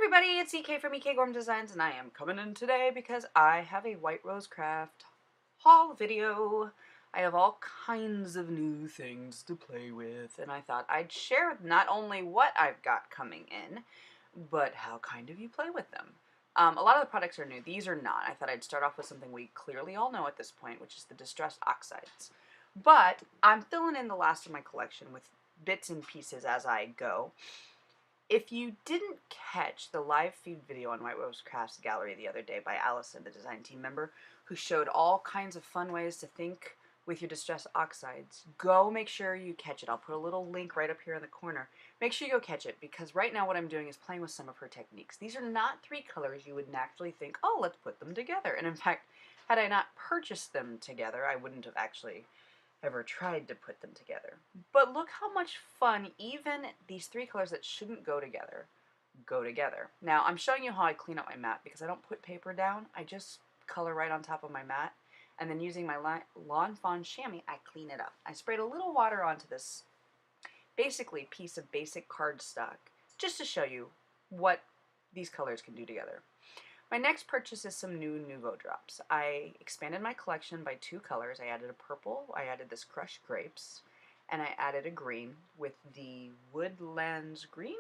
everybody, it's EK from EK Gorman Designs, and I am coming in today because I have a White Rose Craft haul video. I have all kinds of new things to play with, and I thought I'd share not only what I've got coming in, but how kind of you play with them. A lot of the products are new. These are not. I thought I'd start off with something we clearly all know at this point, which is the distressed oxides. But I'm filling in the last of my collection with bits and pieces as I go. If you didn't catch the live feed video on White Rose Crafts Gallery the other day by Alison, the design team member, who showed all kinds of fun ways to think with your distress oxides, go make sure you catch it. I'll put a little link right up here in the corner. Make sure you go catch it, because right now what I'm doing is playing with some of her techniques. These are not three colors you would naturally think, oh, let's put them together. And in fact, had I not purchased them together, I wouldn't have actually ever tried to put them together. But look how much fun even these three colors that shouldn't go together. Now I'm showing you how I clean up my mat because I don't put paper down. I just color right on top of my mat, and then using my Lawn Fawn chamois I clean it up. I sprayed a little water onto this basically piece of basic cardstock just to show you what these colors can do together. My next purchase is some new Nuvo drops. I expanded my collection by 2 colors. I added a purple, I added this crushed grapes, and I added a green with the Woodlands green.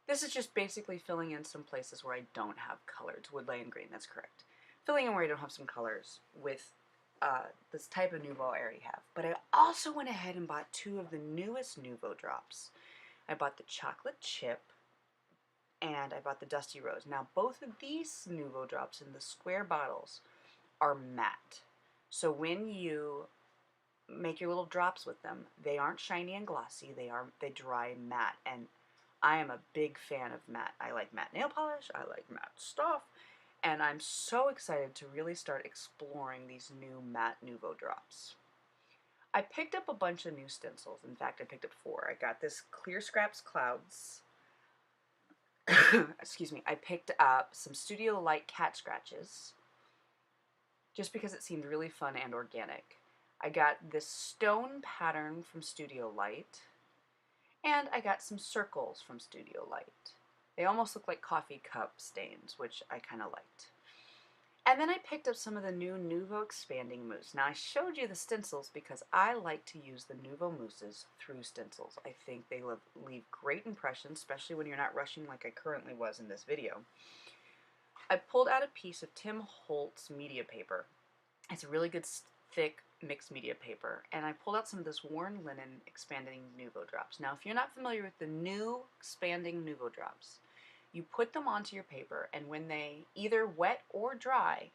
This is just basically filling in some places where I don't have colors. Woodland green, that's correct. Filling in where I don't have some colors with this type of Nuvo I already have. But I also went ahead and bought 2 of the newest Nuvo drops. I bought the chocolate chip and I bought the Dusty Rose. Now both of these Nuvo drops in the square bottles are matte. So when you make your little drops with them, they aren't shiny and glossy, they dry matte, and I am a big fan of matte. I like matte nail polish, I like matte stuff, and I'm so excited to really start exploring these new matte Nuvo drops. I picked up a bunch of new stencils. In fact, I picked up 4. I got this Clear Scraps Clouds. Excuse me, I picked up some Studio Light cat scratches just because it seemed really fun and organic. I got this stone pattern from Studio Light, and I got some circles from Studio Light. They almost look like coffee cup stains, which I kind of liked. And then I picked up some of the new Nuvo expanding mousse. Now I showed you the stencils because I like to use the Nuvo mousses through stencils. I think they leave great impressions, especially when you're not rushing like I currently was in this video. I pulled out a piece of Tim Holtz media paper. It's a really good thick mixed media paper, and I pulled out some of this worn linen expanding Nuvo drops. Now if you're not familiar with the new expanding Nuvo drops, you put them onto your paper, and when they either wet or dry,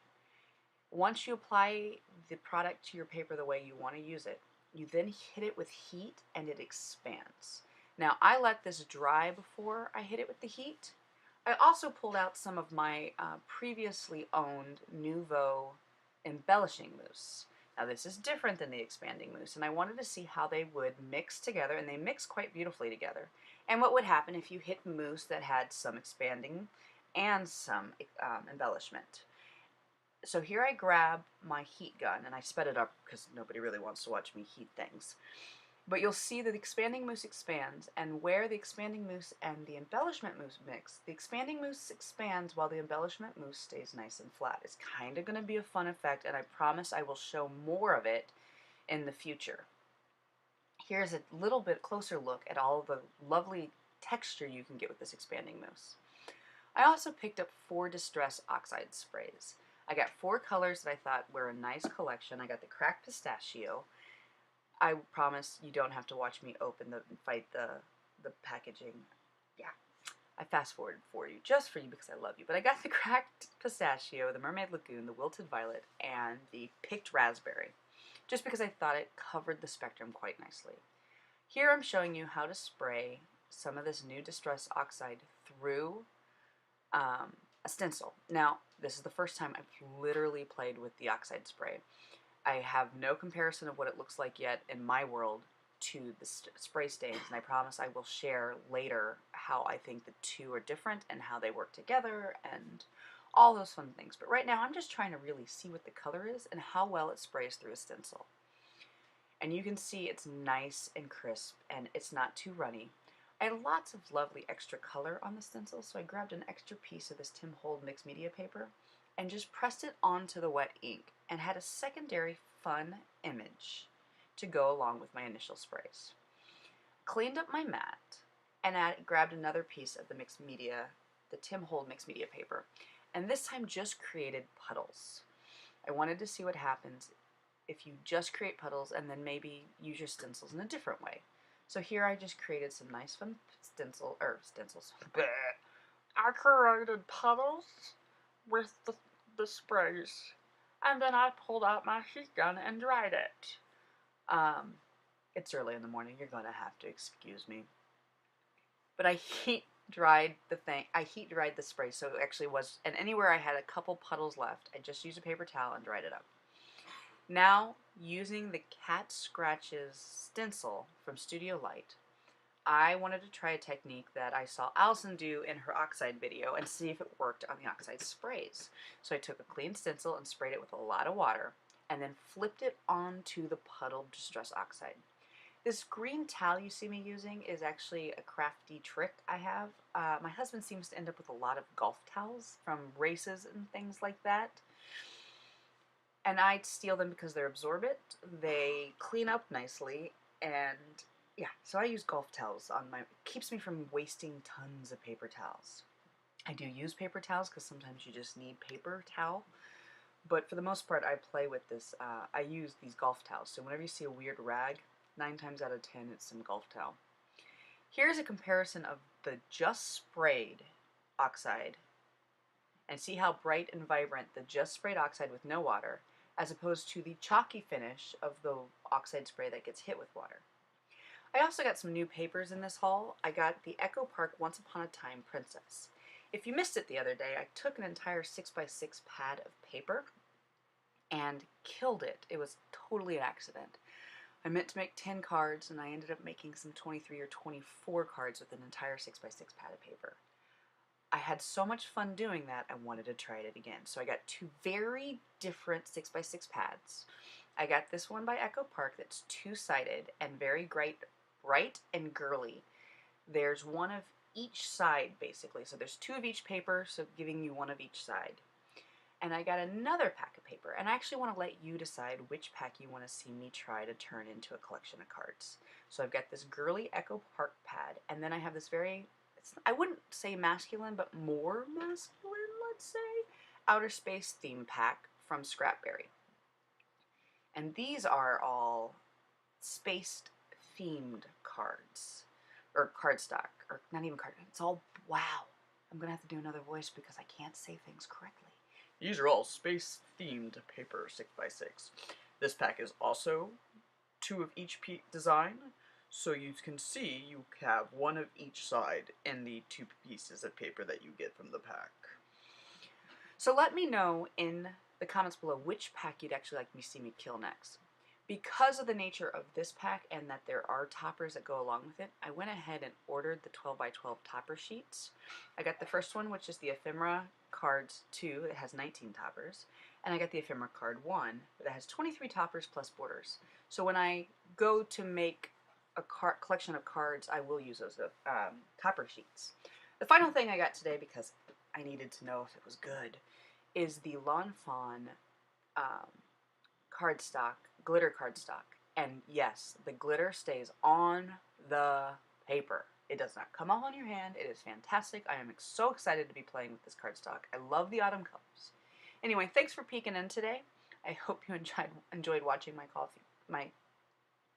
once you apply the product to your paper the way you want to use it, you then hit it with heat and it expands. Now I let this dry before I hit it with the heat. I also pulled out some of my previously owned Nuvo embellishing mousse. Now this is different than the expanding mousse, and I wanted to see how they would mix together, and they mix quite beautifully together. And what would happen if you hit mousse that had some expanding and some embellishment. So here I grab my heat gun, and I sped it up because nobody really wants to watch me heat things. But you'll see that the expanding mousse expands, and where the expanding mousse and the embellishment mousse mix, the expanding mousse expands while the embellishment mousse stays nice and flat. It's kind of going to be a fun effect, and I promise I will show more of it in the future. Here's a little bit closer look at all the lovely texture you can get with this expanding mousse. I also picked up 4 distress oxide sprays. I got 4 colors that I thought were a nice collection. I got the cracked pistachio. I promise you don't have to watch me fight the packaging. Yeah, I fast forwarded for you, just for you because I love you. But I got the cracked pistachio, the mermaid lagoon, the wilted violet, and the picked raspberry, just because I thought it covered the spectrum quite nicely. Here I'm showing you how to spray some of this new distress oxide through a stencil. Now, this is the first time I've literally played with the oxide spray. I have no comparison of what it looks like yet in my world to the spray stains, and I promise I will share later how I think the two are different and how they work together and all those fun things. But right now I'm just trying to really see what the color is and how well it sprays through a stencil. And you can see it's nice and crisp and it's not too runny. I had lots of lovely extra color on the stencil, so I grabbed an extra piece of this Tim Holtz mixed media paper and just pressed it onto the wet ink and had a secondary fun image to go along with my initial sprays. Cleaned up my mat and grabbed another piece of the mixed media, the Tim Holtz mixed media paper, and this time just created puddles. I wanted to see what happens if you just create puddles and then maybe use your stencils in a different way. So here I just created some nice fun stencils. I created puddles with the sprays, and then I pulled out my heat gun and dried it. It's early in the morning, you're gonna have to excuse me. But I heat dried the spray, so it actually was, and anywhere I had a couple puddles left, I just used a paper towel and dried it up. Now, using the Cat Scratches stencil from Studio Light, I wanted to try a technique that I saw Alison do in her oxide video and see if it worked on the oxide sprays. So I took a clean stencil and sprayed it with a lot of water, and then flipped it onto the puddled Distress Oxide. This green towel you see me using is actually a crafty trick I have. My husband seems to end up with a lot of golf towels from races and things like that. And I steal them because they're absorbent, they clean up nicely, and yeah, so I use golf towels on my, it keeps me from wasting tons of paper towels. I do use paper towels because sometimes you just need paper towel, but for the most part I play with this, I use these golf towels, so whenever you see a weird rag, 9 times out of 10 it's some golf towel. Here's a comparison of the just sprayed oxide, and see how bright and vibrant the just sprayed oxide with no water, as opposed to the chalky finish of the oxide spray that gets hit with water. I also got some new papers in this haul. I got the Echo Park Once Upon a Time Princess. If you missed it the other day, I took an entire 6x6 pad of paper and killed it. It was totally an accident. I meant to make 10 cards, and I ended up making some 23 or 24 cards with an entire 6x6 pad of paper. I had so much fun doing that, I wanted to try it again. So I got 2 very different 6x6 pads. I got this one by Echo Park that's 2-sided and very bright and girly. There's one of each side, basically. So there's 2 of each paper, so giving you 1 of each side. And I got another pack of paper, and I actually want to let you decide which pack you want to see me try to turn into a collection of cards. So I've got this girly Echo Park pad, and then I have this very, I wouldn't say masculine, but more masculine, let's say, Outer Space theme pack from Scrapberry. And these are all spaced themed cards, or cardstock, or not even card, it's all, wow. I'm gonna have to do another voice because I can't say things correctly. These are all space-themed paper 6x6. This pack is also 2 of each design, so you can see you have 1 of each side in the 2 pieces of paper that you get from the pack. So let me know in the comments below which pack you'd actually like me to see me kill next. Because of the nature of this pack and that there are toppers that go along with it, I went ahead and ordered the 12x12 topper sheets. I got the first one, which is the Ephemera Cards 2, that has 19 toppers, and I got the Ephemera Card 1, that has 23 toppers plus borders. So when I go to make a collection of cards, I will use those topper sheets. The final thing I got today, because I needed to know if it was good, is the Lawn Fawn cardstock, glitter cardstock. And yes, the glitter stays on the paper. It does not come off on your hand. It is fantastic. I am so excited to be playing with this cardstock. I love the autumn colors. Anyway, thanks for peeking in today. I hope you enjoyed watching my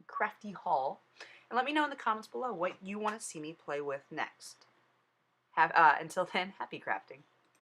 crafty haul. And let me know in the comments below what you want to see me play with next. Until then, happy crafting.